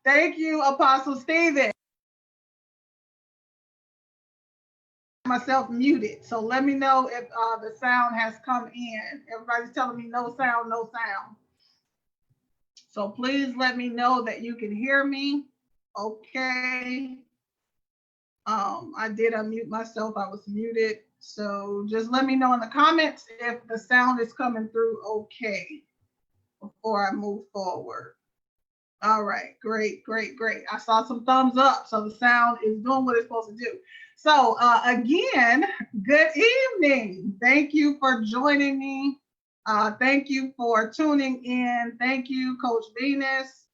Thank you, Apostle Stephen. Myself muted. So let me know if the sound has come in. Everybody's telling me no sound, no sound. So please let me know that you can hear me. Okay. I did unmute myself. I was muted. So just let me know in the comments if the sound is coming through okay before I move forward. All right, great, great, great. I saw some thumbs up, so the sound is doing what it's supposed to do. So again, good evening. Thank you for joining me. Thank you for tuning in. Thank you, Coach Venus.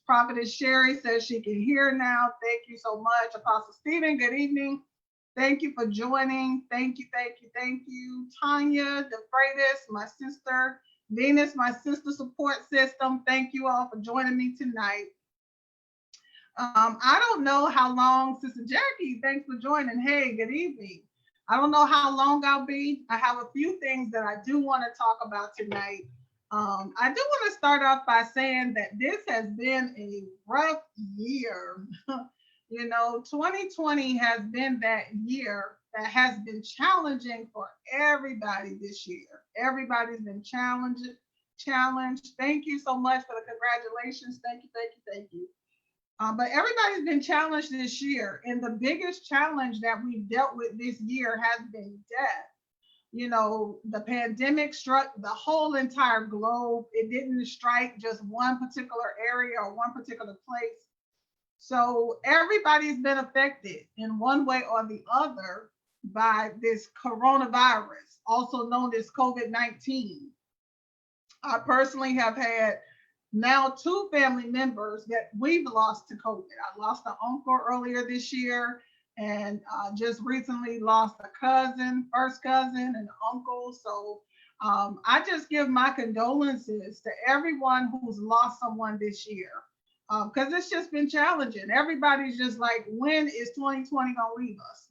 Prophetess Sherry says she can hear now. Thank you so much, Apostle Stephen. Good evening. Thank you for joining. Thank you, thank you, thank you. Tanya DeFreitas, my sister. Venus, my sister support system. Thank you all for joining me tonight. I don't know how long, Sister Jackie, thanks for joining. Hey, good evening. I don't know how long I'll be. I have a few things that I do want to talk about tonight. I do want to start off by saying that this has been a rough year. 2020 has been that year that has been challenging for everybody this year. Everybody's been challenged. Thank you so much for the congratulations. Thank you, thank you, thank you. But everybody's been challenged this year. And the biggest challenge that we've dealt with this year has been death. The pandemic struck the whole entire globe. It didn't strike just one particular area or one particular place. So everybody's been affected in one way or the other by this coronavirus, also known as COVID-19. I personally have had now 2 family members that we've lost to COVID. I lost an uncle earlier this year, and just recently lost a cousin, first cousin, and an uncle. So I just give my condolences to everyone who's lost someone this year, because it's just been challenging. Everybody's just like, when is 2020 gonna leave us?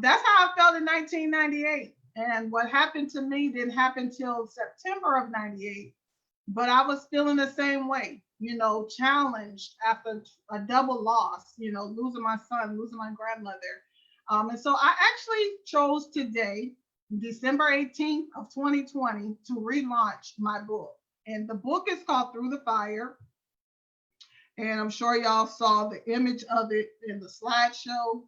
That's how I felt in 1998. And what happened to me didn't happen till September of 98. But I was feeling the same way, challenged after a double loss, losing my son, losing my grandmother. And so I actually chose today, December 18th of 2020, to relaunch my book. And the book is called Through the Fire. And I'm sure y'all saw the image of it in the slideshow.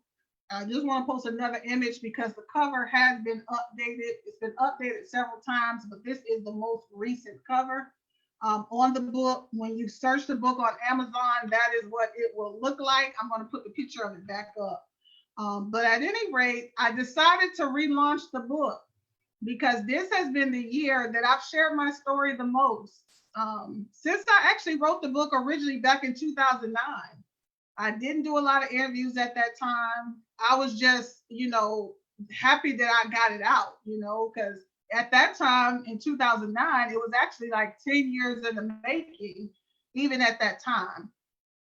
I just want to post another image because the cover has been updated. It's been updated several times, but this is the most recent cover. On the book, when you search the book on Amazon, that is what it will look like. I'm going to put the picture of it back up. But at any rate, I decided to relaunch the book because this has been the year that I've shared my story the most. Since I actually wrote the book originally back in 2009, I didn't do a lot of interviews at that time. I was just, happy that I got it out, because at that time in 2009, it was actually like 10 years in the making, even at that time.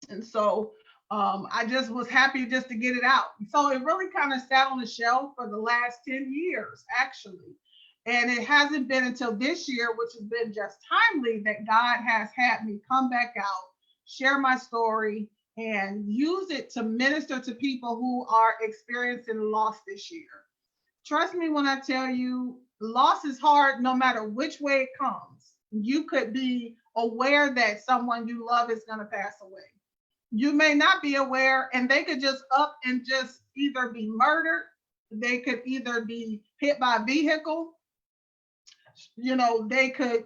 And so I just was happy just to get it out. So it really kind of sat on the shelf for the last 10 years, actually. And it hasn't been until this year, which has been just timely, that God has had me come back out, share my story, and use it to minister to people who are experiencing loss this year. Trust me when I tell you, loss is hard no matter which way it comes. You could be aware that someone you love is going to pass away. You may not be aware, and they could just up and just either be murdered, they could either be hit by a vehicle, they could,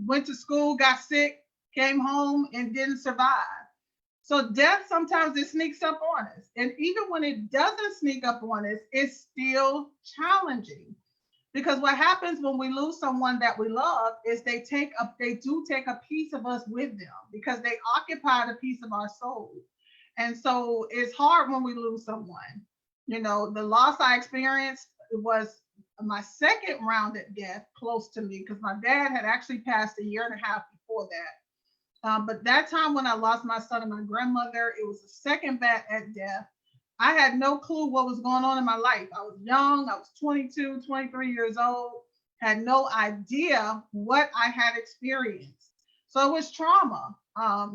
went to school, got sick, came home, and didn't survive. So death, sometimes it sneaks up on us. And even when it doesn't sneak up on us, it's still challenging. Because what happens when we lose someone that we love is they do take a piece of us with them, because they occupy a piece of our soul. And so it's hard when we lose someone. The loss I experienced was my second round at death close to me, because my dad had actually passed a year and a half before that. But that time when I lost my son and my grandmother, it was the second bat at death. I had no clue what was going on in my life. I was young. I was 22, 23 years old, had no idea what I had experienced. So it was trauma.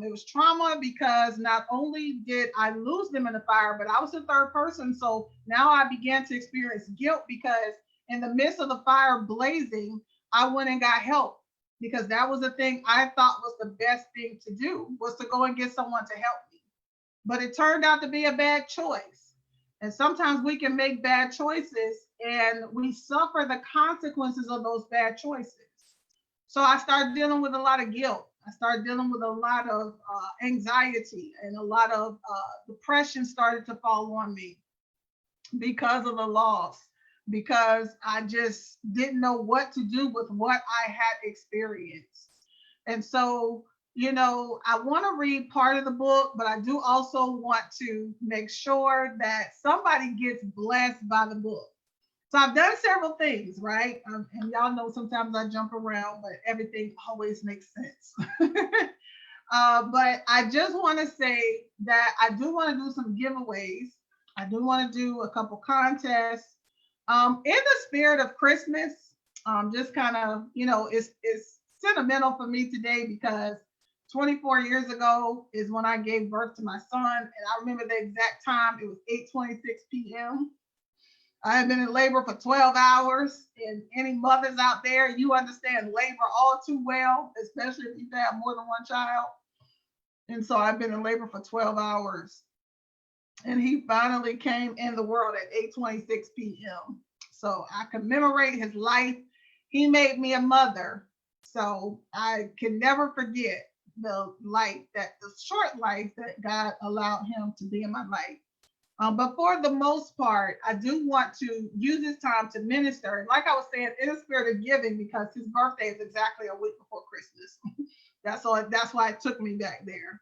It was trauma because not only did I lose them in the fire, but I was the third person. So now I began to experience guilt because in the midst of the fire blazing, I went and got help because that was the thing I thought was the best thing to do, was to go and get someone to help me. But it turned out to be a bad choice. And sometimes we can make bad choices and we suffer the consequences of those bad choices. So I started dealing with a lot of guilt. I started dealing with a lot of anxiety, and a lot of depression started to fall on me because of the loss, because I just didn't know what to do with what I had experienced. And so, I want to read part of the book, but I do also want to make sure that somebody gets blessed by the book. So I've done several things, right? And y'all know sometimes I jump around, but everything always makes sense. But I just want to say that I do want to do some giveaways. I do want to do a couple contests. In the spirit of Christmas, just kind of, it's sentimental for me today because 24 years ago is when I gave birth to my son. And I remember the exact time. It was 8:26 p.m. I have been in labor for 12 hours. And any mothers out there, you understand labor all too well, especially if you have more than one child. And so I've been in labor for 12 hours. And he finally came in the world at 8:26 p.m. So I commemorate his life. He made me a mother. So I can never forget the short life that God allowed him to be in my life. But for the most part, I do want to use this time to minister. And like I was saying, in the spirit of giving, because his birthday is exactly a week before Christmas. That's why it took me back there.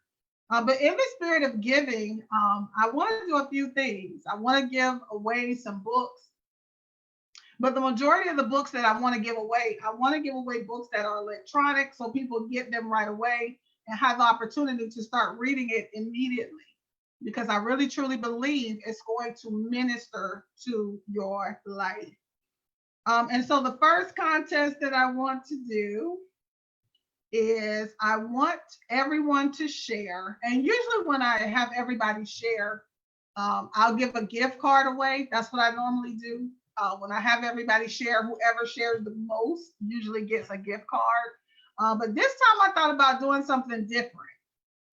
But in the spirit of giving, I want to do a few things. I want to give away some books. But the majority of the books that I want to give away, I want to give away books that are electronic so people get them right away and have the opportunity to start reading it immediately, because I really truly believe it's going to minister to your life. And so the first contest that I want to do is I want everyone to share. And usually when I have everybody share, I'll give a gift card away. That's what I normally do. When I have everybody share, whoever shares the most usually gets a gift card. But this time I thought about doing something different.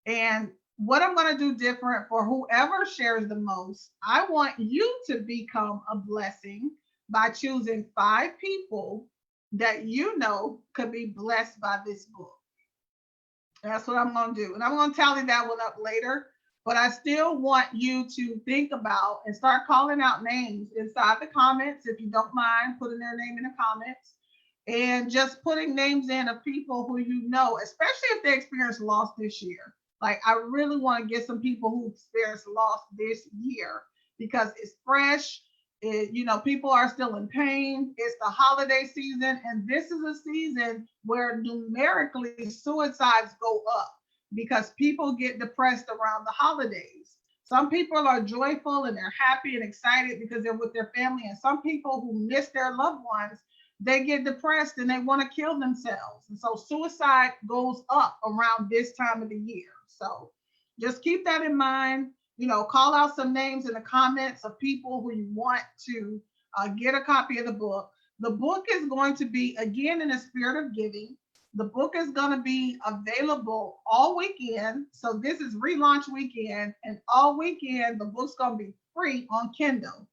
And what I'm going to do different for whoever shares the most, I want you to become a blessing by choosing 5 people that you know could be blessed by this book. That's what I'm going to do. And I'm going to tally that one up later. But I still want you to think about and start calling out names inside the comments. If you don't mind putting their name in the comments, and just putting names in of people who you know, especially if they experienced loss this year. Like, I really want to get some people who experienced loss this year because it's fresh. People are still in pain. It's the holiday season, and this is a season where numerically suicides go up because people get depressed around the holidays. Some people are joyful and they're happy and excited because they're with their family, and some people who miss their loved ones, they get depressed and they want to kill themselves. And so suicide goes up around this time of the year. So just keep that in mind. Call out some names in the comments of people who you want to get a copy of the book. The book is going to be, again, in the spirit of giving. The book is going to be available all weekend. So this is relaunch weekend, and all weekend, the book's going to be free on Kindle.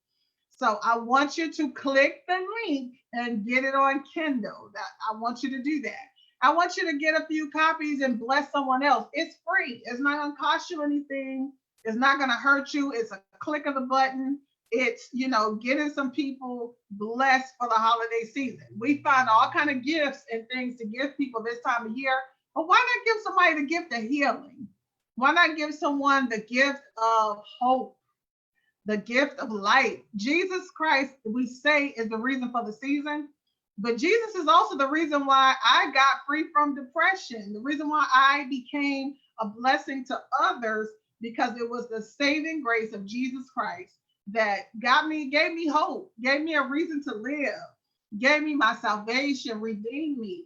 So I want you to click the link and get it on Kindle. I want you to do that. I want you to get a few copies and bless someone else. It's free. It's not going to cost you anything. It's not going to hurt you. It's a click of the button. It's, getting some people blessed for the holiday season. We find all kind of gifts and things to give people this time of year. But why not give somebody the gift of healing? Why not give someone the gift of hope, the gift of light? Jesus Christ, we say, is the reason for the season. But Jesus is also the reason why I got free from depression, the reason why I became a blessing to others, because it was the saving grace of Jesus Christ that gave me hope, gave me a reason to live, gave me my salvation, redeemed me.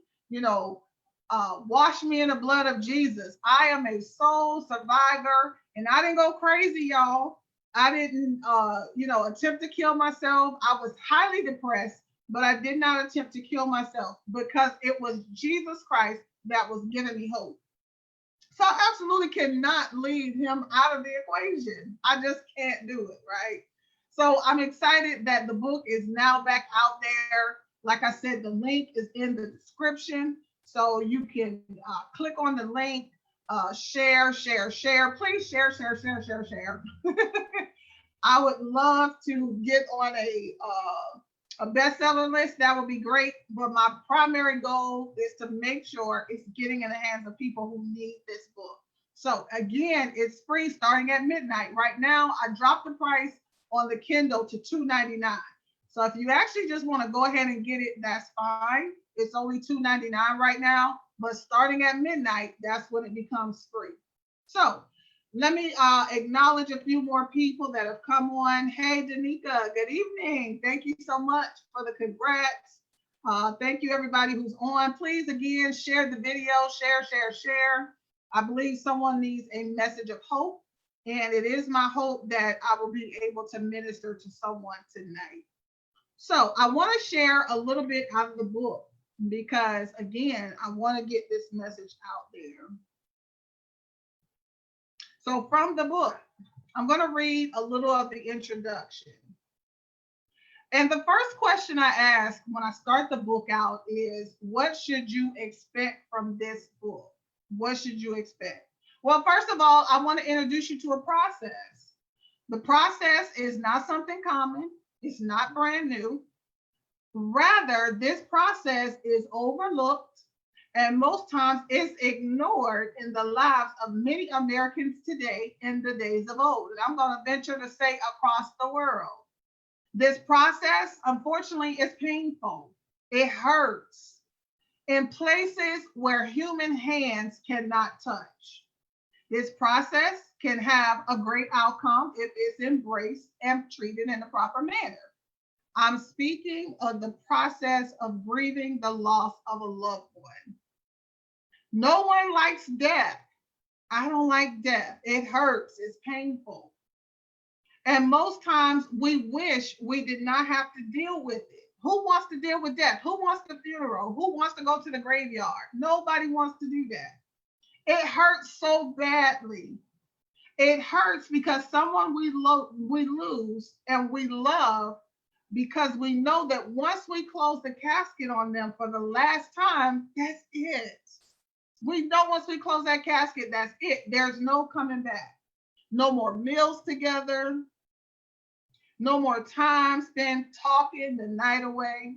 wash me in the blood of Jesus. I am a soul survivor, and I didn't go crazy, y'all. I didn't, attempt to kill myself. I was highly depressed, but I did not attempt to kill myself because it was Jesus Christ that was giving me hope. So I absolutely cannot leave him out of the equation. I just can't do it, right? So I'm excited that the book is now back out there. Like I said, the link is in the description. So you can click on the link, share, share, share. Please share, share, share, share, share. I would love to get on a bestseller list. That would be great. But my primary goal is to make sure it's getting in the hands of people who need this book. So again, it's free starting at midnight. Right now, I dropped the price on the Kindle to $2.99. So if you actually just want to go ahead and get it, that's fine. It's only $2.99 right now. But starting at midnight, that's when it becomes free. So let me acknowledge a few more people that have come on. Hey, Danica, good evening. Thank you so much for the congrats. Thank you, everybody who's on. Please, again, share the video. Share, share, share. I believe someone needs a message of hope. And it is my hope that I will be able to minister to someone tonight. So I want to share a little bit out of the book because, again, I want to get this message out there. So from the book, I'm going to read a little of the introduction. And the first question I ask when I start the book out is, what should you expect from this book? What should you expect? Well, first of all, I want to introduce you to a process. The process is not something common. It's not brand new. Rather, this process is overlooked and most times it's ignored in the lives of many Americans today in the days of old. And I'm going to venture to say across the world. This process, unfortunately, is painful. It hurts in places where human hands cannot touch. This process can have a great outcome if it's embraced and treated in a proper manner. I'm speaking of the process of grieving the loss of a loved one. No one likes death. I don't like death. It hurts. It's painful. And most times we wish we did not have to deal with it. Who wants to deal with death? Who wants the funeral? Who wants to go to the graveyard? Nobody wants to do that. It hurts so badly. It hurts because someone we lose and we love, because we know that once we close the casket on them for the last time, that's it. We know once we close that casket, that's it. There's no coming back. No more meals together. No more time spent talking the night away.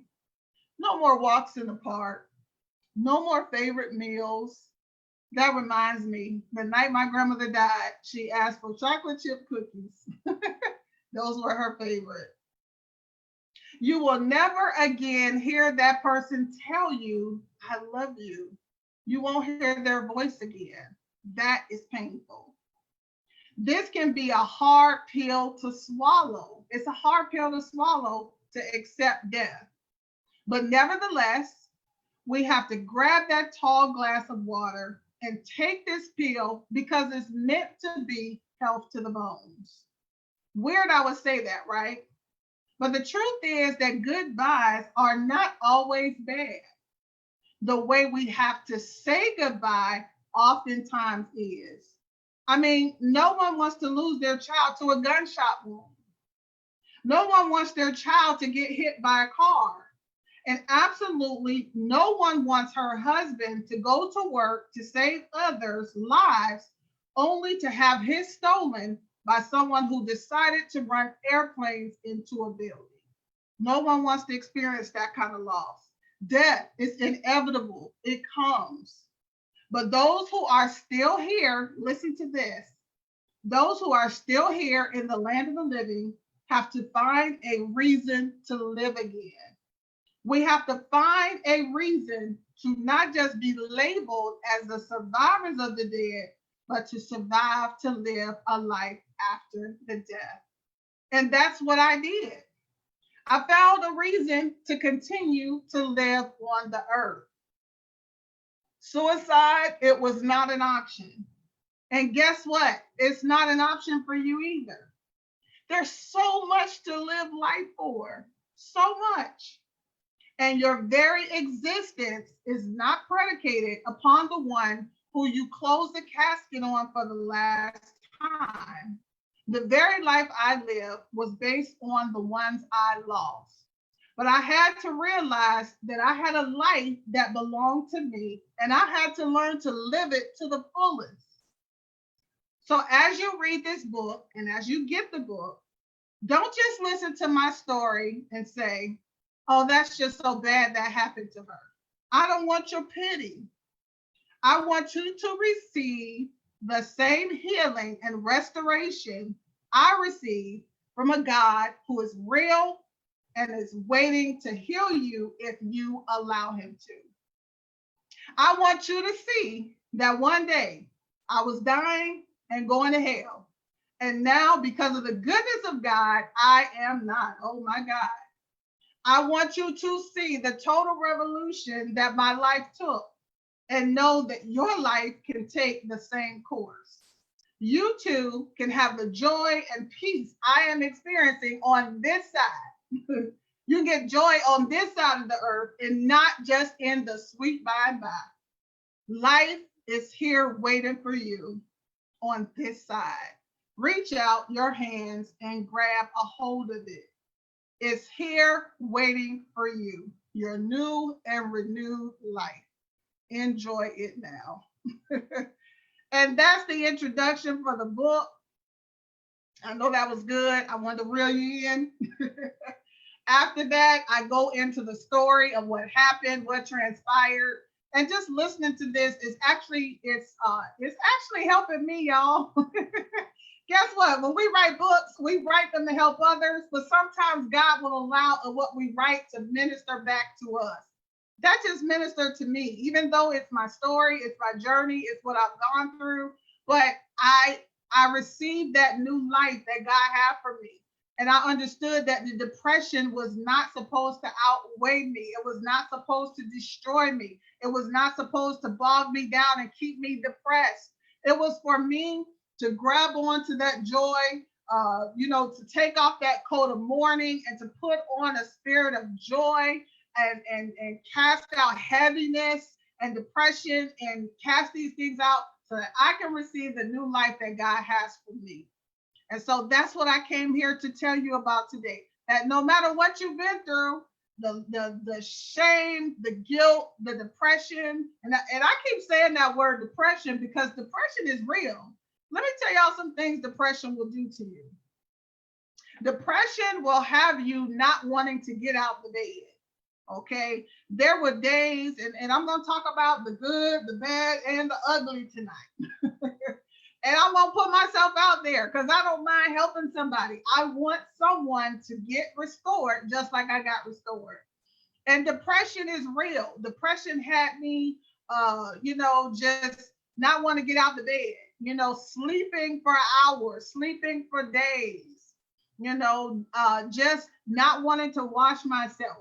No more walks in the park. No more favorite meals. That reminds me, the night my grandmother died, she asked for chocolate chip cookies. Those were her favorite. You will never again hear that person tell you, I love you. You won't hear their voice again. That is painful. This can be a hard pill to swallow. It's a hard pill to swallow to accept death. But nevertheless, we have to grab that tall glass of water and take this pill because it's meant to be health to the bones. Weird I would say that, right? But the truth is that goodbyes are not always bad. The way we have to say goodbye oftentimes is. I mean, no one wants to lose their child to a gunshot wound. No one wants their child to get hit by a car. And absolutely no one wants her husband to go to work to save others' lives only to have his stolen by someone who decided to run airplanes into a building. No one wants to experience that kind of loss. Death is inevitable. It comes. But those who are still here, listen to this. Those who are still here in the land of the living have to find a reason to live again. We have to find a reason to not just be labeled as the survivors of the dead, but to survive to live a life after the death. And that's what I did. I found a reason to continue to live on the earth. Suicide, it was not an option. And guess what? It's not an option for you either. There's so much to live life for, so much. And your very existence is not predicated upon the one who you close the casket on for the last time. The very life I lived was based on the ones I lost. But I had to realize that I had a life that belonged to me, and I had to learn to live it to the fullest. So as you read this book and as you get the book, don't just listen to my story and say, oh, that's just so bad that happened to her. I don't want your pity. I want you to receive the same healing and restoration I received from a God who is real and is waiting to heal you if you allow him to. I want you to see that one day I was dying and going to hell. And now, because of the goodness of God, I am not. Oh my God. I want you to see the total revolution that my life took and know that your life can take the same course. You too can have the joy and peace I am experiencing on this side. You get joy on this side of the earth and not just in the sweet by and by. Life is here waiting for you on this side. Reach out your hands and grab a hold of it. It's here waiting for you, your new and renewed life. Enjoy it now. And that's the introduction for the book. I know that was good. I wanted to reel you in. After that, I go into the story of what happened, what transpired, and just listening to this is actually it's actually helping me, y'all. Guess what? When we write books, we write them to help others, but sometimes God will allow what we write to minister back to us. That just ministered to me, even though it's my story, it's my journey, it's what I've gone through. But I received that new life that God had for me. And I understood that the depression was not supposed to outweigh me. It was not supposed to destroy me. It was not supposed to bog me down and keep me depressed. It was for me to grab onto that joy, to take off that coat of mourning and to put on a spirit of joy and cast out heaviness and depression and cast these things out so that I can receive the new life that God has for me. And so that's what I came here to tell you about today. That no matter what you've been through, the shame, the guilt, the depression, and I keep saying that word depression because depression is real. Let me tell y'all some things depression will do to you. Depression will have you not wanting to get out the bed. Okay, there were days, and I'm going to talk about the good, the bad, and the ugly tonight. And I'm going to put myself out there because I don't mind helping somebody. I want someone to get restored just like I got restored. And depression is real. Depression had me, just not want to get out the bed, sleeping for hours, sleeping for days, just not wanting to wash myself.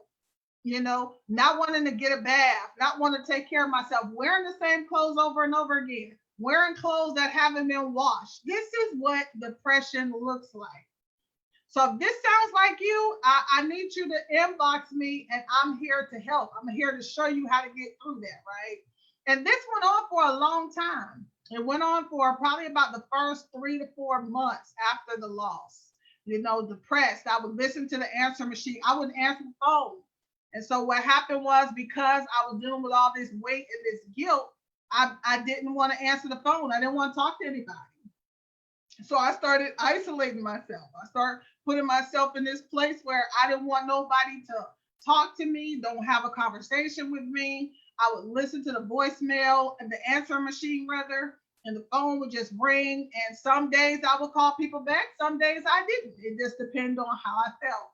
Not wanting to get a bath, not wanting to take care of myself, wearing the same clothes over and over again, wearing clothes that haven't been washed. This is what depression looks like. So if this sounds like you, I need you to inbox me and I'm here to help. I'm here to show you how to get through that, right? And this went on for a long time. It went on for probably about the first 3 to 4 months after the loss. Depressed. I would listen to the answer machine. I wouldn't answer the phone. And so what happened was because I was dealing with all this weight and this guilt, I didn't want to answer the phone. I didn't want to talk to anybody. So I started isolating myself. I started putting myself in this place where I didn't want nobody to talk to me, don't have a conversation with me. I would listen to the voicemail and the answer machine rather, and the phone would just ring. And some days I would call people back. Some days I didn't. It just depended on how I felt.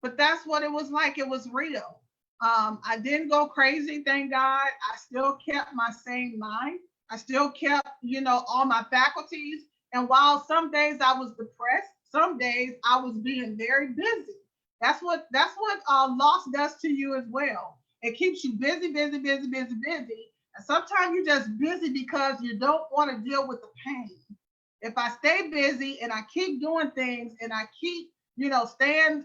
But that's what it was like. It was real. I didn't go crazy, thank God. I still kept my sane mind. I still kept, all my faculties. And while some days I was depressed, some days I was being very busy. That's what loss does to you as well. It keeps you busy, busy, busy, busy, busy. And sometimes you're just busy because you don't want to deal with the pain. If I stay busy and I keep doing things and I keep, staying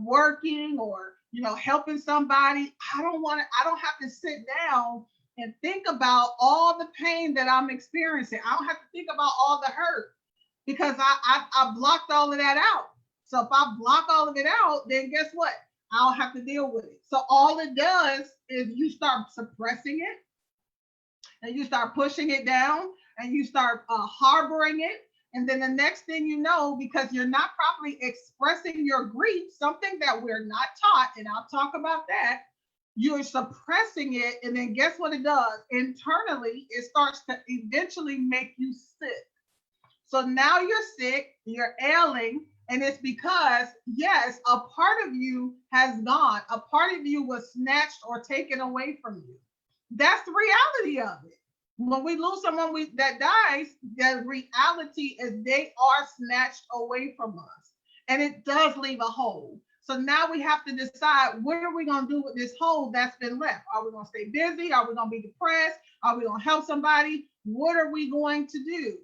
working or, helping somebody, I don't have to sit down and think about all the pain that I'm experiencing. I don't have to think about all the hurt because I blocked all of that out. So if I block all of it out, then guess what? I don't have to deal with it. So all it does is you start suppressing it and you start pushing it down and you start harboring it. And then the next thing you know, because you're not properly expressing your grief, something that we're not taught, and I'll talk about that, you're suppressing it. And then guess what it does? Internally, it starts to eventually make you sick. So now you're sick, you're ailing, and it's because, yes, a part of you has gone, a part of you was snatched or taken away from you. That's the reality of it. When we lose someone that dies, the reality is they are snatched away from us. And it does leave a hole. So now we have to decide, what are we going to do with this hole that's been left? Are we going to stay busy? Are we going to be depressed? Are we going to help somebody? What are we going to do?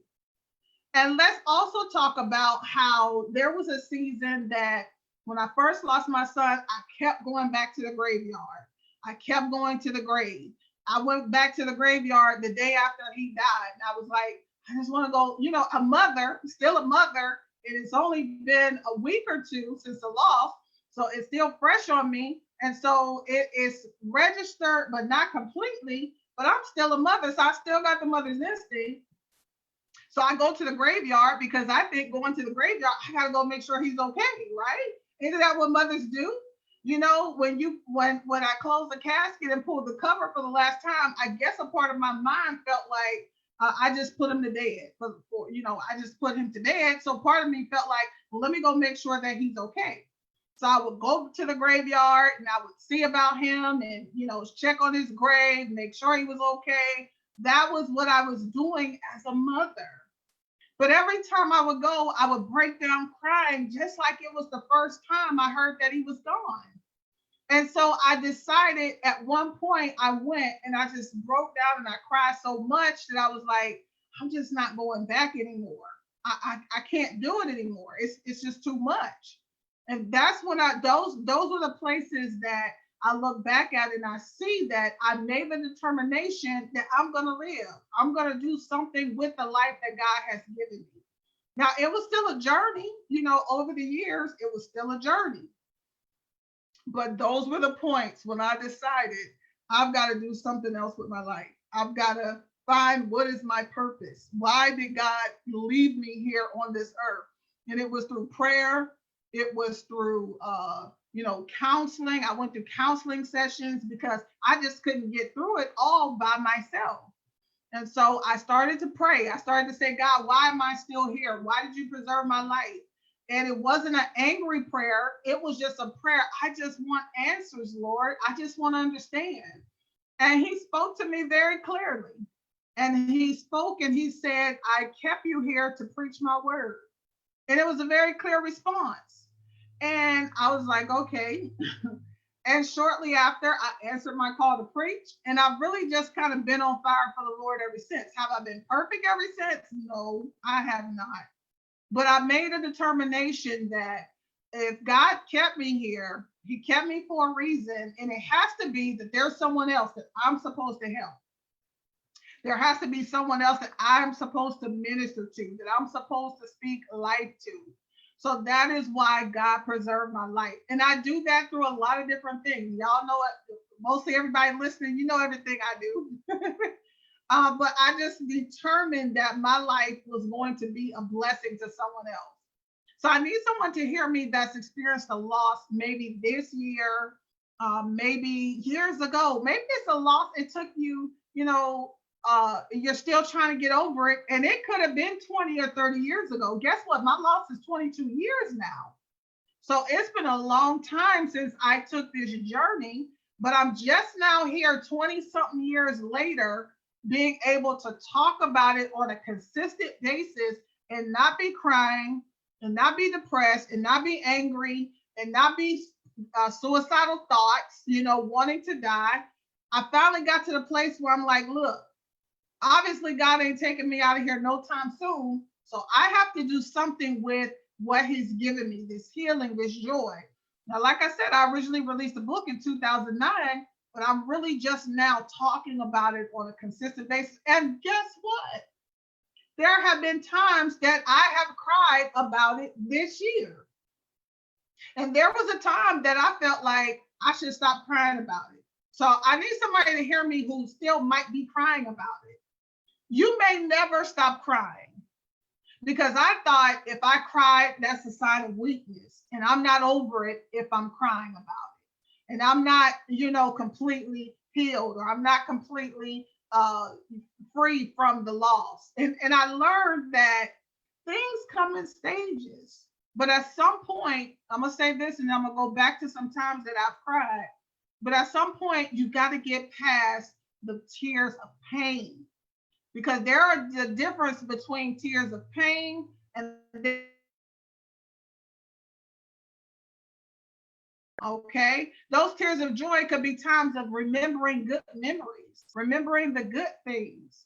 And let's also talk about how there was a season that when I first lost my son, I kept going back to the graveyard. I kept going to the grave. I went back to the graveyard the day after he died. And I was like, I just want to go, a mother, still a mother. And it's only been a week or two since the loss. So it's still fresh on me. And so it is registered, but not completely. But I'm still a mother. So I still got the mother's instinct. So I go to the graveyard because I think going to the graveyard, I got to go make sure he's okay, right? Isn't that what mothers do? When I closed the casket and pulled the cover for the last time, I guess a part of my mind felt like I just put him to bed. I just put him to bed. So part of me felt like, well, let me go make sure that he's okay. So I would go to the graveyard and I would see about him and, check on his grave, make sure he was okay. That was what I was doing as a mother. But every time I would go, I would break down crying, just like it was the first time I heard that he was gone. And so I decided at one point I went and I just broke down and I cried so much that I was like, I'm just not going back anymore. I can't do it anymore. It's just too much. And that's when those were the places that I look back at and I see that I made the determination that I'm going to live. I'm going to do something with the life that God has given me. Now, it was still a journey, over the years, it was still a journey. But those were the points when I decided I've got to do something else with my life. I've got to find what is my purpose. Why did God leave me here on this earth? And it was through prayer. It was through, counseling. I went through counseling sessions because I just couldn't get through it all by myself. And so I started to pray. I started to say, God, why am I still here? Why did you preserve my life? And it wasn't an angry prayer. It was just a prayer. I just want answers, Lord. I just want to understand. And he spoke to me very clearly. And he spoke and he said, I kept you here to preach my word. And it was a very clear response. And I was like, okay. And shortly after, I answered my call to preach. And I've really just kind of been on fire for the Lord ever since. Have I been perfect ever since? No, I have not. But I made a determination that if God kept me here, he kept me for a reason. And it has to be that there's someone else that I'm supposed to help. There has to be someone else that I'm supposed to minister to, that I'm supposed to speak life to. So that is why God preserved my life. And I do that through a lot of different things. Y'all know it. Mostly everybody listening, you know everything I do. But I just determined that my life was going to be a blessing to someone else. So I need someone to hear me that's experienced a loss maybe this year, maybe years ago. Maybe it's a loss it took you, you're still trying to get over it. And it could have been 20 or 30 years ago. Guess what? My loss is 22 years now. So it's been a long time since I took this journey, but I'm just now here 20 something years later, being able to talk about it on a consistent basis and not be crying and not be depressed and not be angry and not be suicidal thoughts, wanting to die. I finally got to the place where I'm like, look, obviously God ain't taking me out of here no time soon. So I have to do something with what he's given me, this healing, this joy. Now, like I said, I originally released a book in 2009, but I'm really just now talking about it on a consistent basis. And guess what? There have been times that I have cried about it this year. And there was a time that I felt like I should stop crying about it. So I need somebody to hear me who still might be crying about it. You may never stop crying, because I thought if I cried, that's a sign of weakness. And I'm not over it if I'm crying about it. And I'm not, completely healed, or I'm not completely free from the loss. And I learned that things come in stages. But at some point, I'm going to say this, and I'm going to go back to some times that I've cried. But at some point, you got to get past the tears of pain, because there are the difference between tears of pain and okay, those tears of joy could be times of remembering good memories, remembering the good things.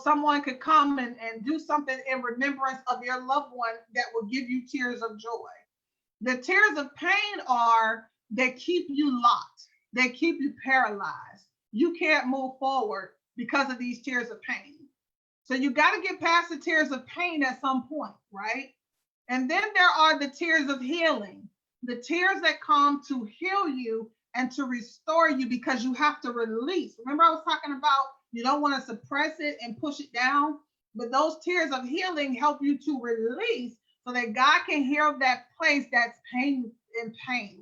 Someone could come and do something in remembrance of your loved one that will give you tears of joy. The tears of pain they keep you locked, they keep you paralyzed. You can't move forward because of these tears of pain. So you got to get past the tears of pain at some point, right? And then there are the tears of healing, the tears that come to heal you and to restore you, because you have to release. Remember, I was talking about you don't want to suppress it and push it down, but those tears of healing help you to release so that God can heal that place that's pain,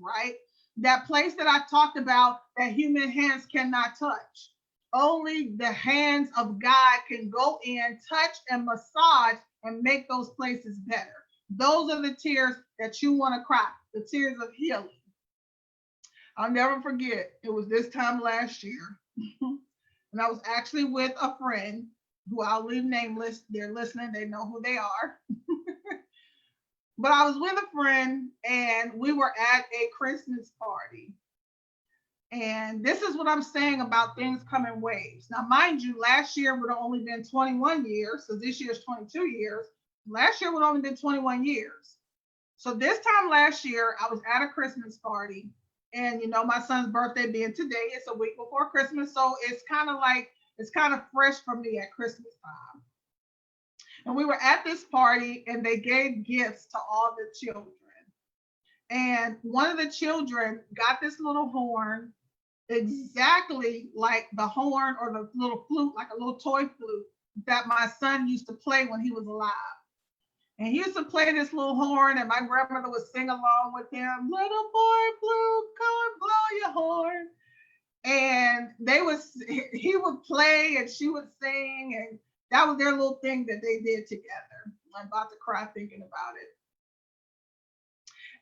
right? That place that I talked about that human hands cannot touch. Only the hands of God can go in, touch, and massage and make those places better. Those are the tears that you want to cry, the tears of healing. I'll never forget, it was this time last year. And I was actually with a friend who I'll leave nameless. They're listening, they know who they are. But I was with a friend and we were at a Christmas party. And this is what I'm saying about things come in waves. Now, mind you, last year would have only been 21 years. So this year is 22 years. Last year would have only been 21 years. So this time last year, I was at a Christmas party. And, my son's birthday being today, it's a week before Christmas. So it's kind of fresh for me at Christmas time. And we were at this party and they gave gifts to all the children. And one of the children got this little horn, exactly like the horn or the little flute, like a little toy flute that my son used to play when he was alive. And he used to play this little horn, and my grandmother would sing along with him, "Little boy blue, come and blow your horn." And he would play and she would sing, and that was their little thing that they did together. I'm about to cry thinking about it.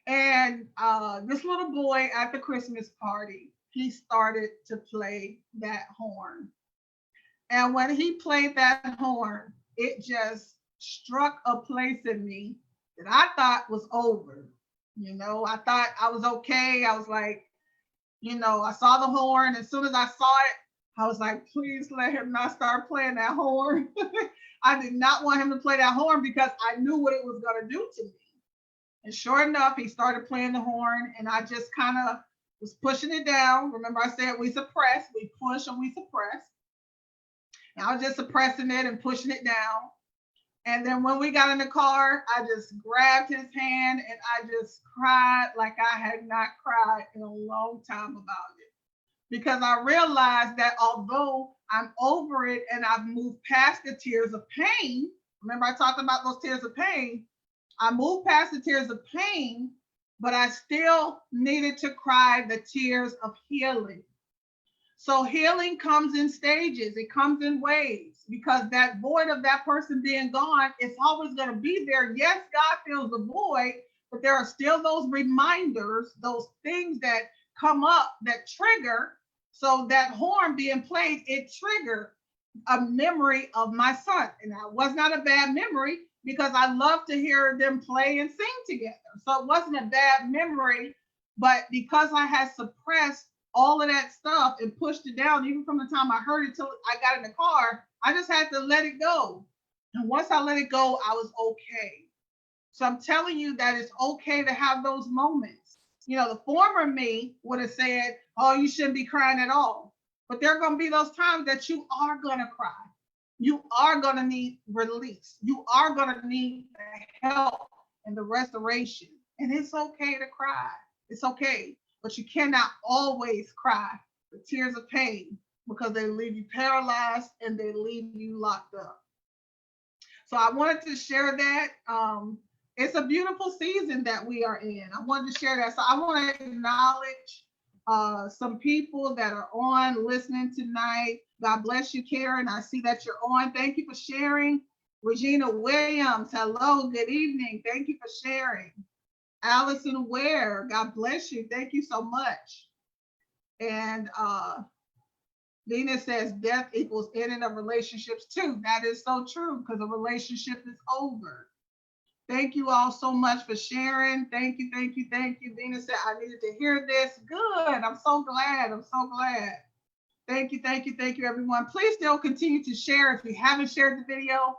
And this little boy at the Christmas party, he started to play that horn. And when he played that horn, it just struck a place in me that I thought was over. I thought I was okay. I was like, I saw the horn. As soon as I saw it, I was like, please let him not start playing that horn. I did not want him to play that horn because I knew what it was going to do to me. And sure enough, he started playing the horn, and I just kind of was pushing it down. Remember, I said we suppress, we push, and we suppress. And I was just suppressing it and pushing it down. And then when we got in the car, I just grabbed his hand and I just cried like I had not cried in a long time about it. Because I realized that although I'm over it and I've moved past the tears of pain, remember I talked about those tears of pain, I moved past the tears of pain, but I still needed to cry the tears of healing. So healing comes in stages, it comes in waves, because that void of that person being gone, it's always going to be there. Yes, God fills the void, but there are still those reminders, those things that come up that trigger. So that horn being played, it triggered a memory of my son. And that was not a bad memory because I love to hear them play and sing together. So it wasn't a bad memory, but because I had suppressed all of that stuff and pushed it down, even from the time I heard it till I got in the car. I just had to let it go. And once I let it go, I was okay. So I'm telling you that it's okay to have those moments. You know, the former me would have said, oh, you shouldn't be crying at all. But there are going to be those times that you are going to cry. You are going to need release. You are going to need the help and the restoration. And it's okay to cry. It's okay. But you cannot always cry the tears of pain because they leave you paralyzed and they leave you locked up. So I wanted to share that. It's a beautiful season that we are in. I wanted to share that. So I want to acknowledge some people that are on listening tonight. God bless you, Karen. I see that you're on. Thank you for sharing. Regina Williams, hello, good evening. Thank you for sharing. Allison Ware, God bless you. Thank you so much. And Dina says death equals ending of relationships too. That is so true because a relationship is over. Thank you all so much for sharing. Thank you, thank you, thank you. Dina said, I needed to hear this. Good. I'm so glad. I'm so glad. Thank you, thank you, thank you, everyone. Please still continue to share if you haven't shared the video.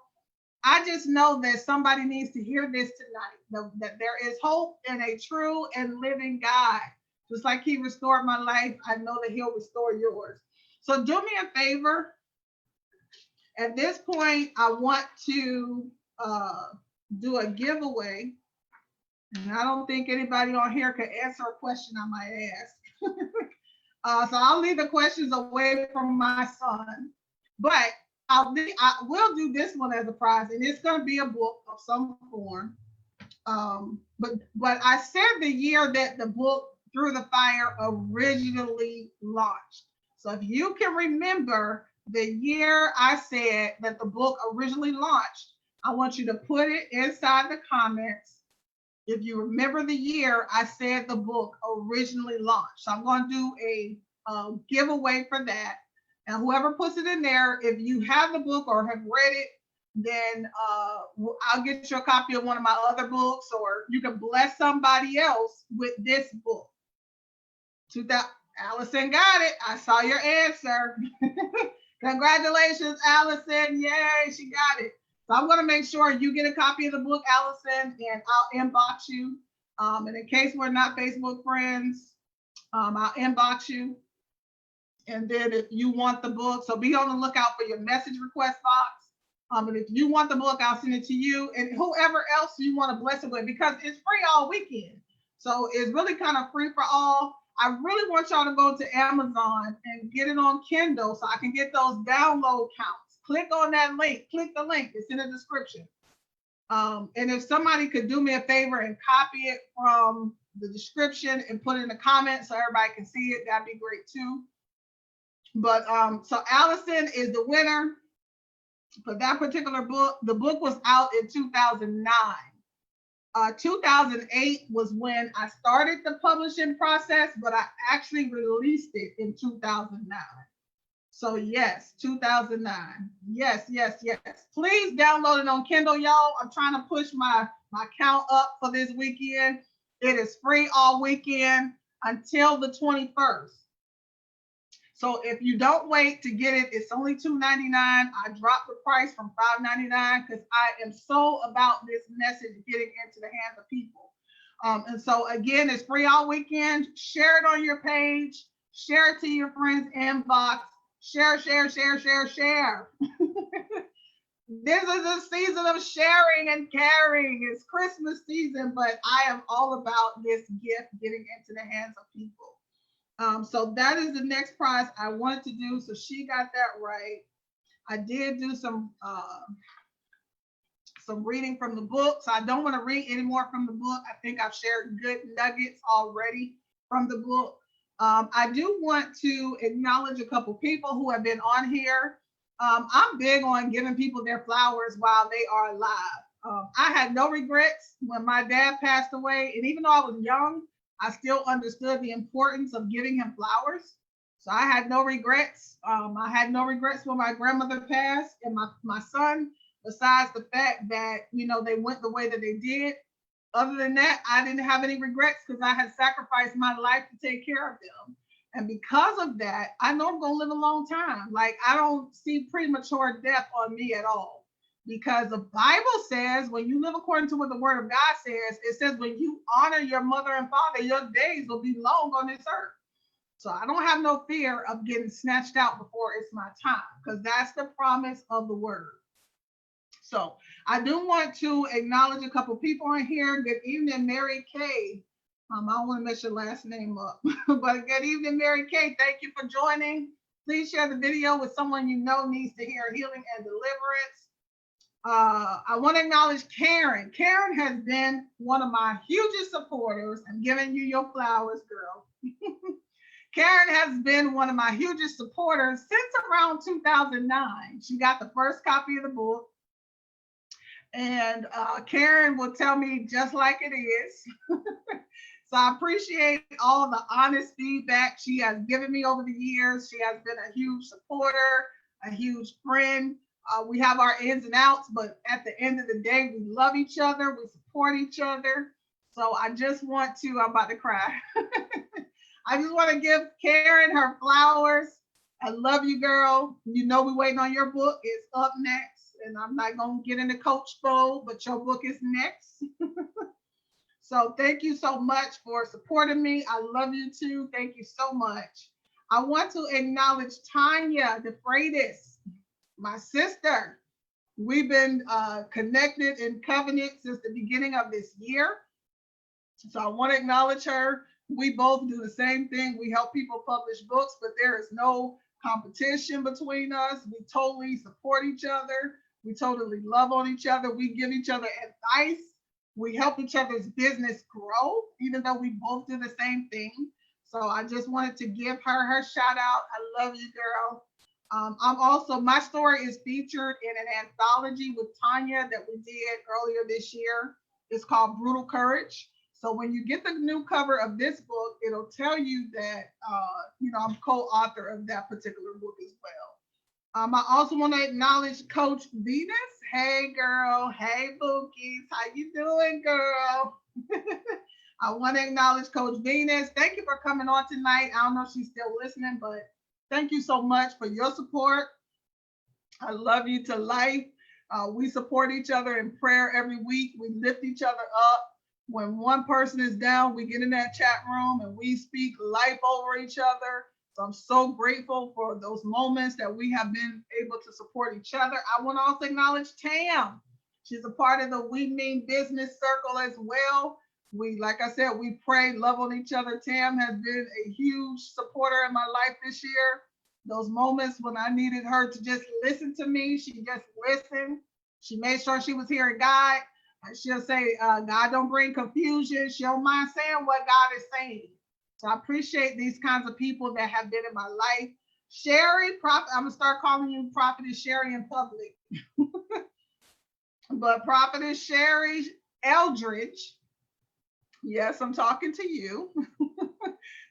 I just know that somebody needs to hear this tonight, that there is hope in a true and living God. Just like he restored my life, I know that he'll restore yours. So do me a favor. At this point, I want to do a giveaway. And I don't think anybody on here can answer a question I might ask. So I'll leave the questions away from my son. But I will do this one as a prize, and it's going to be a book of some form. But I said the year that the book Through the Fire originally launched. So if you can remember the year I said that the book originally launched, I want you to put it inside the comments. If you remember the year I said the book originally launched. So I'm going to do a giveaway for that. And whoever puts it in there, if you have the book or have read it, then I'll get you a copy of one of my other books, or you can bless somebody else with this book. Allison got it. I saw your answer. Congratulations, Allison. Yay, she got it. So I'm going to make sure you get a copy of the book, Allison, and I'll inbox you. And in case we're not Facebook friends, I'll inbox you. And then if you want the book, so be on the lookout for your message request box. And if you want the book, I'll send it to you and whoever else you want to bless it with, because it's free all weekend. So it's really kind of free for all. I really want y'all to go to Amazon and get it on Kindle so I can get those download counts. Click on that link. Click the link. It's in the description. And if somebody could do me a favor and copy it from the description and put it in the comments so everybody can see it, that'd be great too. But so Allison is the winner for that particular book. The book was out in 2009. 2008 was when I started the publishing process, but I actually released it in 2009. So yes, 2009. Yes. Please download it on Kindle, y'all. I'm trying to push my count up for this weekend. It is free all weekend until the 21st. So if you don't wait to get it, it's only $2.99. I dropped the price from $5.99 because I am so about this message getting into the hands of people. And so again, it's free all weekend. Share it on your page. Share it to your friends' inbox. Share. This is a season of sharing and caring. It's Christmas season, but I am all about this gift getting into the hands of people. So that is the next prize I wanted to do. So she got that right. I did do some reading from the book. So I don't want to read any more from the book. I think I've shared good nuggets already from the book. I do want to acknowledge a couple people who have been on here. I'm big on giving people their flowers while they are alive. I had no regrets when my dad passed away. And even though I was young, I still understood the importance of giving him flowers. So I had no regrets. I had no regrets when my grandmother passed and my son, besides the fact that, they went the way that they did. Other than that, I didn't have any regrets because I had sacrificed my life to take care of them. And because of that, I know I'm going to live a long time. Like, I don't see premature death on me at all. Because the Bible says, when you live according to what the word of God says, it says, when you honor your mother and father, your days will be long on this earth. So I don't have no fear of getting snatched out before it's my time, because that's the promise of the word. So I do want to acknowledge a couple people in here. Good evening, Mary Kay. I don't want to mess your last name up, but good evening, Mary Kay. Thank you for joining. Please share the video with someone you know needs to hear healing and deliverance. I want to acknowledge Karen. Karen has been one of my hugest supporters. I'm giving you your flowers, girl. Karen has been one of my hugest supporters since around 2009. She got the first copy of the book. And Karen will tell me just like it is. So I appreciate all the honest feedback she has given me over the years. She has been a huge supporter, a huge friend. We have our ins and outs, but at the end of the day, we love each other. We support each other. So I just want to, I'm about to cry. I just want to give Karen her flowers. I love you, girl. You know we're waiting on your book. It's up next. And I'm not going to get in the coach bowl, but your book is next. So thank you so much for supporting me. I love you too. Thank you so much. I want to acknowledge Tanya DeFreitas, my sister. We've been connected in covenant since the beginning of this year. So I want to acknowledge her. We both do the same thing. We help people publish books, but there is no competition between us. We totally support each other. We totally love on each other. We give each other advice. We help each other's business grow, even though we both do the same thing. So I just wanted to give her shout out. I love you, girl. I'm also, my story is featured in an anthology with Tanya that we did earlier this year. It's called Brutal Courage. So when you get the new cover of this book, it'll tell you that, I'm co-author of that particular book as well. I also want to acknowledge Coach Venus. Hey, girl. Hey, Bookies. How you doing, girl? I want to acknowledge Coach Venus. Thank you for coming on tonight. I don't know if she's still listening, but thank you so much for your support. I love you to life. We support each other in prayer every week. We lift each other up. When one person is down, we get in that chat room and we speak life over each other. So I'm so grateful for those moments that we have been able to support each other. I want to also acknowledge Tam. She's a part of the We Mean Business Circle as well. Like I said, we pray, love on each other. Tam has been a huge supporter in my life this year. Those moments when I needed her to just listen to me, she just listened. She made sure she was hearing God. And she'll say, God don't bring confusion. She don't mind saying what God is saying. So I appreciate these kinds of people that have been in my life. Sherry, I'm going to start calling you Prophetess Sherry in public. But Prophetess Sherry Eldridge, yes, I'm talking to you.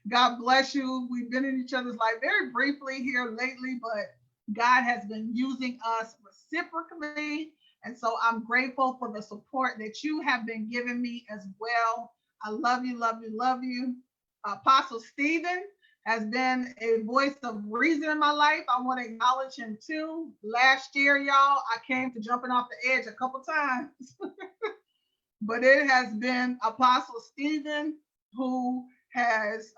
God bless you. We've been in each other's life very briefly here lately, but God has been using us reciprocally. And so I'm grateful for the support that you have been giving me as well. I love you, love you, love you. Apostle Stephen has been a voice of reason in my life. I want to acknowledge him too. Last year, y'all, I came to jumping off the edge a couple times. But it has been Apostle Stephen who has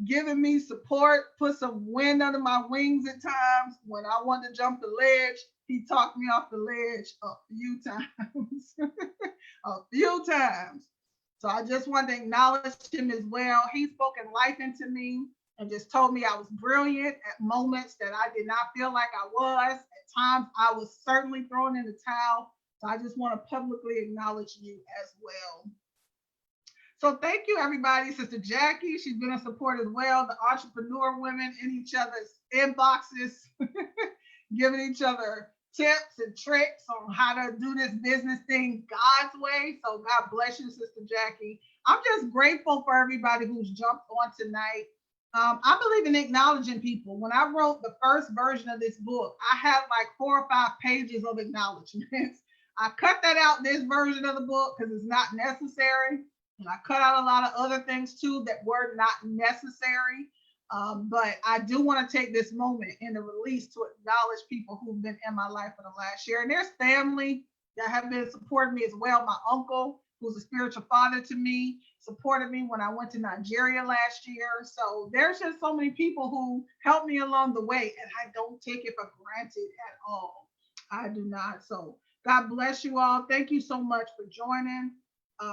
given me support, put some wind under my wings at times. When I wanted to jump the ledge, he talked me off the ledge a few times. A few times. So I just wanted to acknowledge him as well. He's spoken life into me and just told me I was brilliant at moments that I did not feel like I was. At times, I was certainly thrown in the towel. So I just want to publicly acknowledge you as well. So thank you, everybody. Sister Jackie, she's been a support as well. The entrepreneur women in each other's inboxes, giving each other tips and tricks on how to do this business thing God's way. So God bless you, Sister Jackie. I'm just grateful for everybody who's jumped on tonight. I believe in acknowledging people. When I wrote the first version of this book, I had like 4 or 5 pages of acknowledgments. I cut that out this version of the book because it's not necessary. And I cut out a lot of other things too that were not necessary. But I do want to take this moment in the release to acknowledge people who've been in my life for the last year. And there's family that have been supporting me as well. My uncle, who's a spiritual father to me, supported me when I went to Nigeria last year. So there's just so many people who helped me along the way, and I don't take it for granted at all. I do not. So God bless you all. Thank you so much for joining.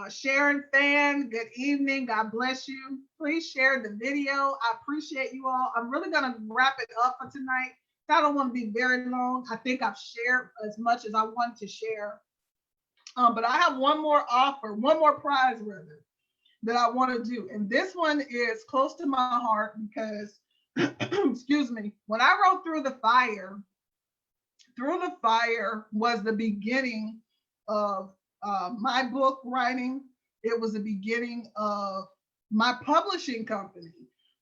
Sharon Fan, good evening. God bless you. Please share the video. I appreciate you all. I'm really going to wrap it up for tonight. I don't want to be very long. I think I've shared as much as I want to share. But I have one more offer, one more prize rather, that I want to do. And this one is close to my heart because, excuse me, when I wrote Through the Fire was the beginning of my book writing. It was the beginning of my publishing company.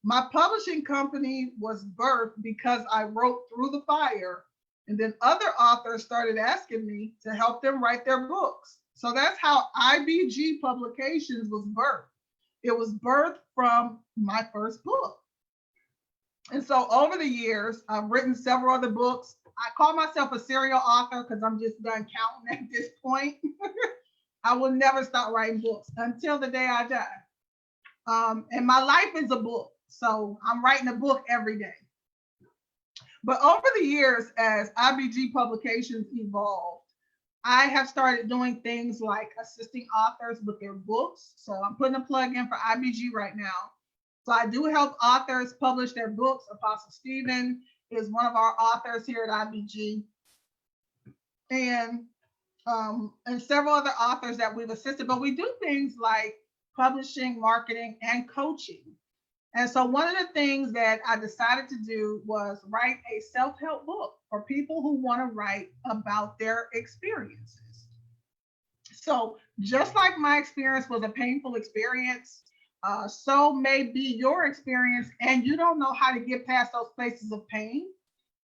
My publishing company was birthed because I wrote Through the Fire, and then other authors started asking me to help them write their books. So that's how IBG Publications was birthed. It was birthed from my first book. And so over the years, I've written several other books. I call myself a serial author because I'm just done counting at this point. I will never stop writing books until the day I die. And my life is a book. So I'm writing a book every day. But over the years, as IBG Publications evolved, I have started doing things like assisting authors with their books. So I'm putting a plug in for IBG right now. So I do help authors publish their books. Apostle Stephen is one of our authors here at IBG. And several other authors that we've assisted, but we do things like publishing, marketing, and coaching. And so one of the things that I decided to do was write a self-help book for people who want to write about their experiences. So just like my experience was a painful experience, so may be your experience, and you don't know how to get past those places of pain,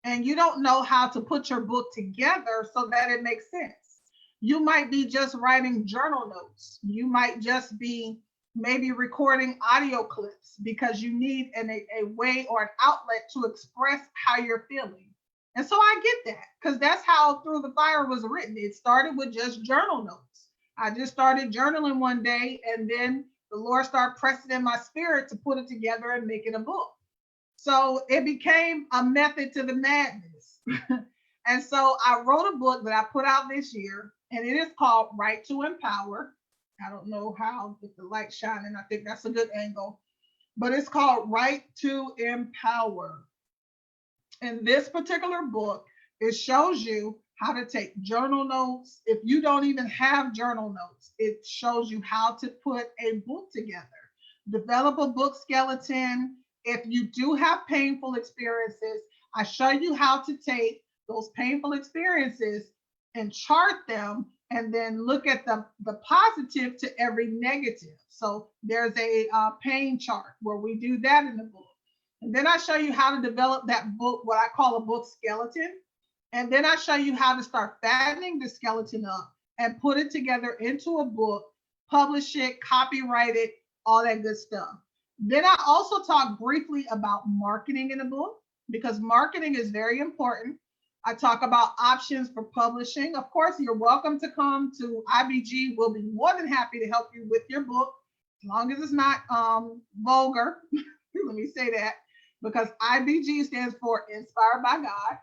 and you don't know how to put your book together so that it makes sense. You might be just writing journal notes. You might just be maybe recording audio clips because you need a way or an outlet to express how you're feeling. And so I get that because that's how Through the Fire was written. It started with just journal notes. I just started journaling one day, and then the Lord started pressing in my spirit to put it together and make it a book. So it became a method to the madness. And so I wrote a book that I put out this year, and it is called Right to Empower. I don't know how, if the light's shining, I think that's a good angle, but it's called Right to Empower. In this particular book, it shows you how to take journal notes. If you don't even have journal notes, it shows you how to put a book together, develop a book skeleton. If you do have painful experiences, I show you how to take those painful experiences and chart them, and then look at the positive to every negative. So there's a pain chart where we do that in the book. And then I show you how to develop that book, what I call a book skeleton. And then I show you how to start fattening the skeleton up and put it together into a book, publish it, copyright it, all that good stuff. Then I also talk briefly about marketing in the book, because marketing is very important. I talk about options for publishing. Of course, you're welcome to come to IBG. We'll be more than happy to help you with your book, as long as it's not vulgar. Let me say that, because IBG stands for Inspired by God.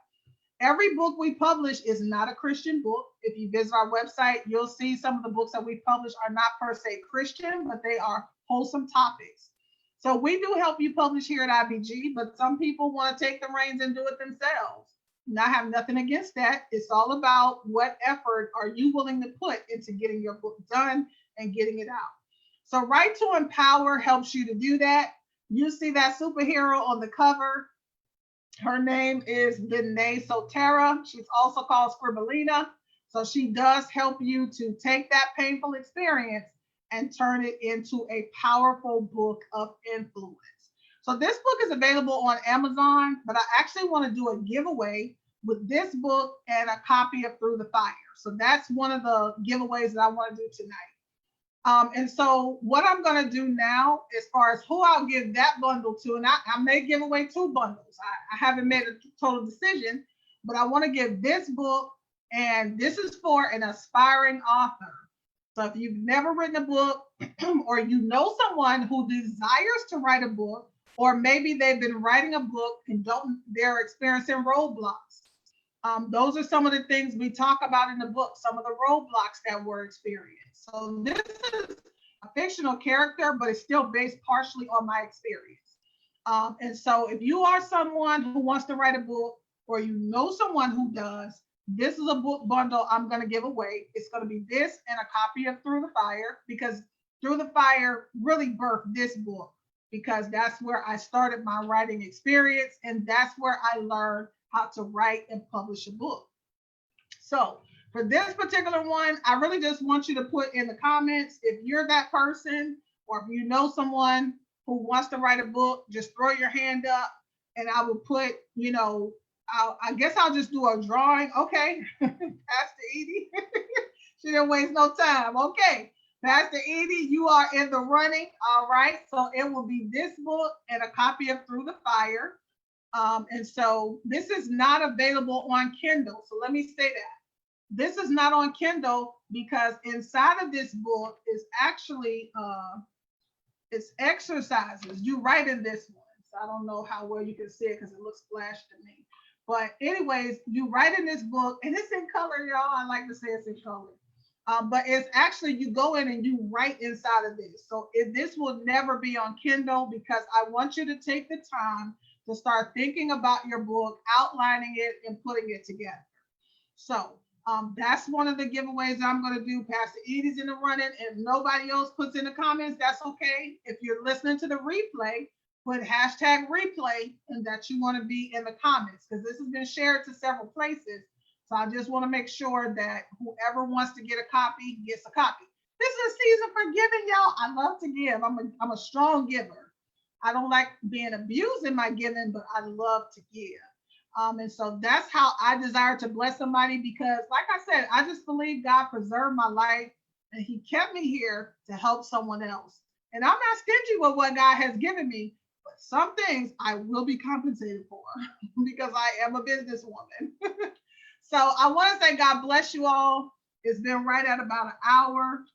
Every book we publish is not a Christian book. If you visit our website, you'll see some of the books that we publish are not per se Christian, but they are wholesome topics. So we do help you publish here at IBG, but some people want to take the reins and do it themselves. And I have nothing against that. It's all about what effort are you willing to put into getting your book done and getting it out. So Right to Empower helps you to do that. You see that superhero on the cover. Her name is Danae Sotera. She's also called Scribblina. So she does help you to take that painful experience and turn it into a powerful book of influence. So this book is available on Amazon, but I actually want to do a giveaway with this book and a copy of Through the Fire. So that's one of the giveaways that I want to do tonight. And so what I'm going to do now, as far as who I'll give that bundle to, and I may give away 2 bundles. I haven't made a total decision, but I want to give this book, and this is for an aspiring author. So if you've never written a book or you know someone who desires to write a book, or maybe they've been writing a book and they're experiencing roadblocks. Those are some of the things we talk about in the book, some of the roadblocks that were experienced. So this is a fictional character, but it's still based partially on my experience. And so if you are someone who wants to write a book, or you know someone who does, this is a book bundle I'm going to give away. It's going to be this and a copy of Through the Fire, because Through the Fire really birthed this book, because that's where I started my writing experience, and that's where I learned how to write and publish a book. So for this particular one, I really just want you to put in the comments if you're that person, or if you know someone who wants to write a book, just throw your hand up, and I will put, I guess I'll just do a drawing. Okay, Pastor Edie, she didn't waste no time. Okay, Pastor Edie, you are in the running. All right, so it will be this book and a copy of Through the Fire. And so this is not available on Kindle. So let me say that. This is not on Kindle because inside of this book is actually it's exercises. You write in this one. So I don't know how well you can see it because it looks flash to me. But anyways, you write in this book, and it's in color, y'all. I like to say it's in color. But it's actually, you go in and you write inside of this. So this will never be on Kindle, because I want you to take the time to start thinking about your book, outlining it, and putting it together. So that's one of the giveaways I'm going to do. Pastor Edie's in the running. If nobody else puts in the comments, that's okay. If you're listening to the replay, put hashtag replay and that you want to be in the comments, because this has been shared to several places. So I just want to make sure that whoever wants to get a copy gets a copy. This is a season for giving, y'all. I love to give. I'm a strong giver. I don't like being abused in my giving, but I love to give. And so that's how I desire to bless somebody, because like I said, I just believe God preserved my life and he kept me here to help someone else. And I'm not stingy with what God has given me, but some things I will be compensated for because I am a businesswoman. So I want to say God bless you all. It's been right at about an hour.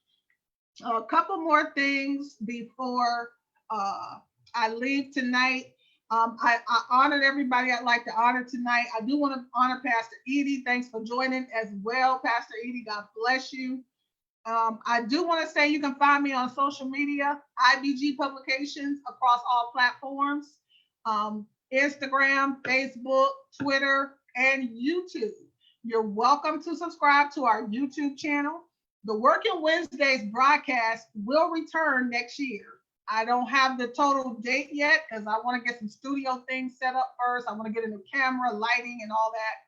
A couple more things before I leave tonight. I honored everybody I'd like to honor tonight. I do want to honor Pastor Edie. Thanks for joining as well, Pastor Edie. God bless you. I do want to say you can find me on social media, IBG Publications, across all platforms, Instagram, Facebook, Twitter, and YouTube. You're welcome to subscribe to our YouTube channel. The Working Wednesdays broadcast will return next year. I don't have the total date yet because I want to get some studio things set up first. I want to get a new camera, lighting, and all that,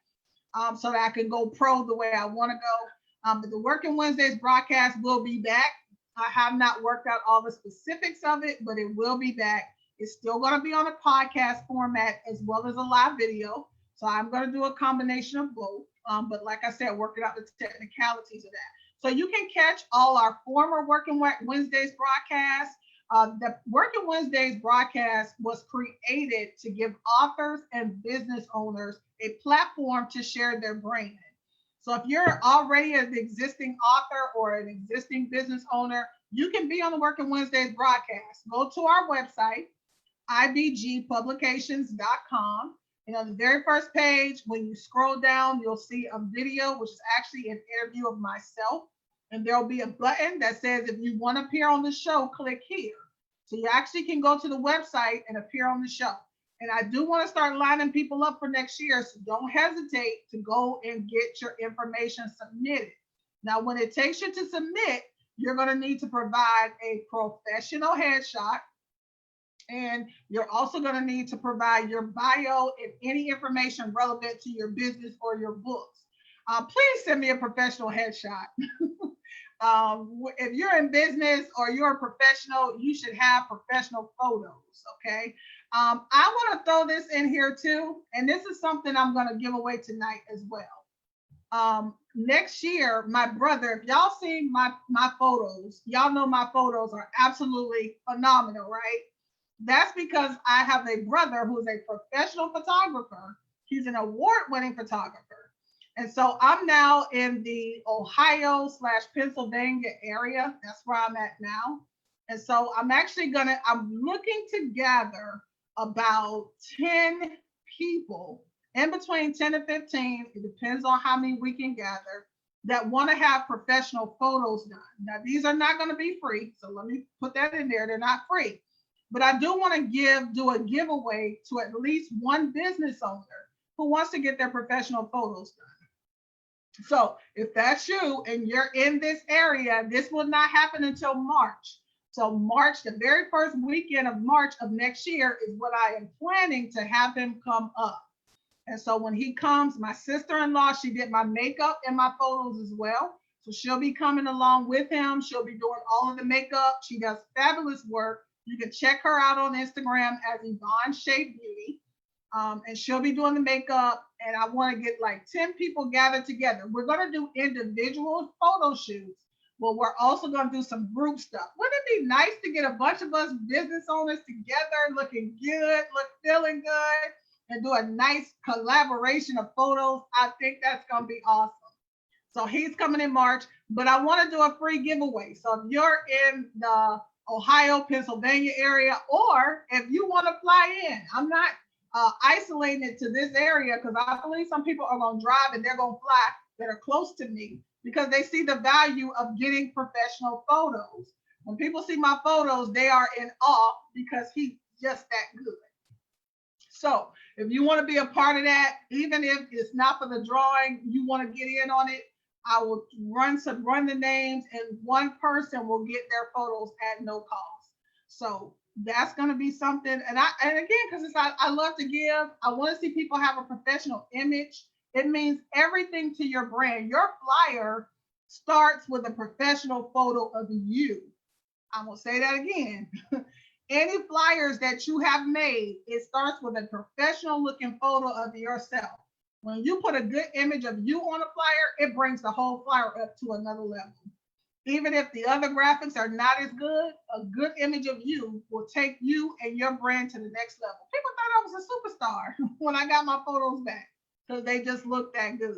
so that I can go pro the way I want to go. But the Working Wednesdays broadcast will be back. I have not worked out all the specifics of it, but it will be back. It's still going to be on a podcast format as well as a live video. So I'm going to do a combination of both. But like I said, working out the technicalities of that. So you can catch all our former Working Wednesdays broadcasts. The Working Wednesdays broadcast was created to give authors and business owners a platform to share their brand. So if you're already an existing author or an existing business owner, you can be on the Working Wednesdays broadcast. Go to our website, ibgpublications.com. And on the very first page, when you scroll down, you'll see a video, which is actually an interview of myself. And there'll be a button that says, if you want to appear on the show, click here. So you actually can go to the website and appear on the show. And I do want to start lining people up for next year. So don't hesitate to go and get your information submitted. Now, when it takes you to submit, you're going to need to provide a professional headshot. And you're also going to need to provide your bio and any information relevant to your business or your books. Please send me a professional headshot. If you're in business or you're a professional, you should have professional photos, okay? I want to throw this in here too, and this is something I'm going to give away tonight as well. next year, my brother, if y'all seen my photos, y'all know my photos are absolutely phenomenal, right? That's because I have a brother who's a professional photographer. He's an award-winning photographer. And so I'm now in the Ohio slash Pennsylvania area. That's where I'm at now. And so I'm looking to gather about 10 people, in between 10 and 15. It depends on how many we can gather, that want to have professional photos done. Now, these are not going to be free. So let me put that in there. They're not free. But I do want to do a giveaway to at least one business owner who wants to get their professional photos done. So if that's you and you're in this area, this will not happen until March. So March, the very first weekend of March of next year, is what I am planning to have him come up. And so when he comes, my sister-in-law, she did my makeup and my photos as well. So she'll be coming along with him. She'll be doing all of the makeup. She does fabulous work. You can check her out on Instagram as Yvonne Shea Beauty. And she'll be doing the makeup. And I want to get like 10 people gathered together. We're going to do individual photo shoots, but we're also going to do some group stuff. Wouldn't it be nice to get a bunch of us business owners together, looking good, feeling good, and do a nice collaboration of photos? I think that's going to be awesome. So he's coming in March, but I want to do a free giveaway. So if you're in the Ohio, Pennsylvania area, or if you want to fly in, I'm not isolating it to this area, because I believe some people are going to drive and they're going to fly that are close to me because they see the value of getting professional photos. When people see my photos, they are in awe because he's just that good. So if you want to be a part of that, even if it's not for the drawing, you want to get in on it, I will run the names, and one person will get their photos at no cost. So that's going to be something. And again, because I love to give, I want to see people have a professional image. It means everything to your brand. Your flyer starts with a professional photo of you. I'm going to say that again. Any flyers that you have made, it starts with a professional looking photo of yourself. When you put a good image of you on a flyer, it brings the whole flyer up to another level. Even if the other graphics are not as good, a good image of you will take you and your brand to the next level. People thought I was a superstar when I got my photos back because they just look that good.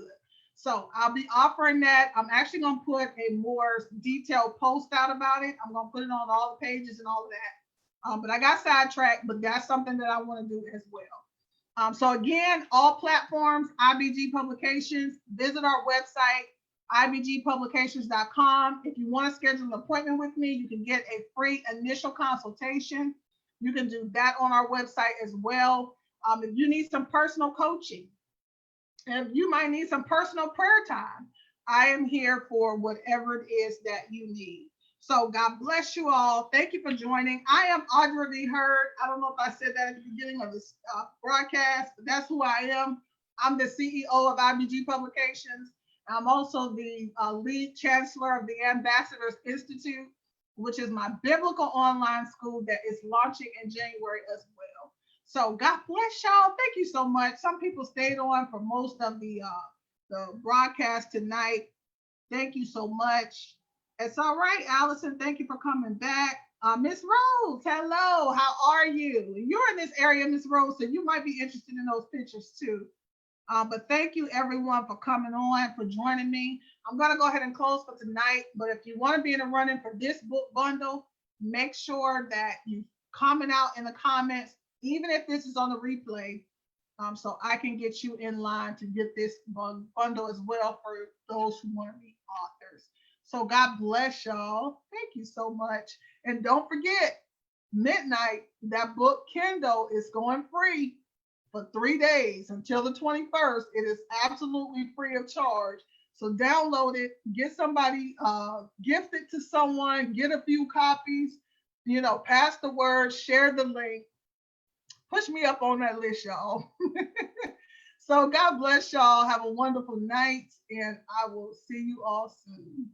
So I'll be offering that. I'm actually going to put a more detailed post out about it. I'm going to put it on all the pages and all of that. But I got sidetracked, but that's something that I want to do as well. So again, all platforms, IBG Publications. Visit our website, ibgpublications.com. If you want to schedule an appointment with me, you can get a free initial consultation. You can do that on our website as well. If you need some personal coaching, if you might need some personal prayer time, I am here for whatever it is that you need. So God bless you all. Thank you for joining. I am Audrea V. I don't know if I said that at the beginning of this broadcast, but that's who I am. I'm the CEO of IBG Publications. I'm also the lead chancellor of the Ambassadors Institute, which is my biblical online school that is launching in January as well. So God bless y'all. Thank you so much. Some people stayed on for most of the broadcast tonight. Thank you so much. It's all right, Allison. Thank you for coming back. Miss Rose, hello. How are you? You're in this area, Miss Rose, so you might be interested in those pictures too. But thank you, everyone, for coming on, for joining me. I'm going to go ahead and close for tonight. But if you want to be in the running for this book bundle, make sure that you comment out in the comments, even if this is on the replay, so I can get you in line to get this bundle as well for those who want to be authors. So God bless y'all. Thank you so much. And don't forget, midnight, that book Kindle is going free for 3 days until the 21st. It is absolutely free of charge. So download it, get somebody, gift it to someone, get a few copies, pass the word, share the link. Push me up on that list, y'all. So God bless y'all. Have a wonderful night, and I will see you all soon.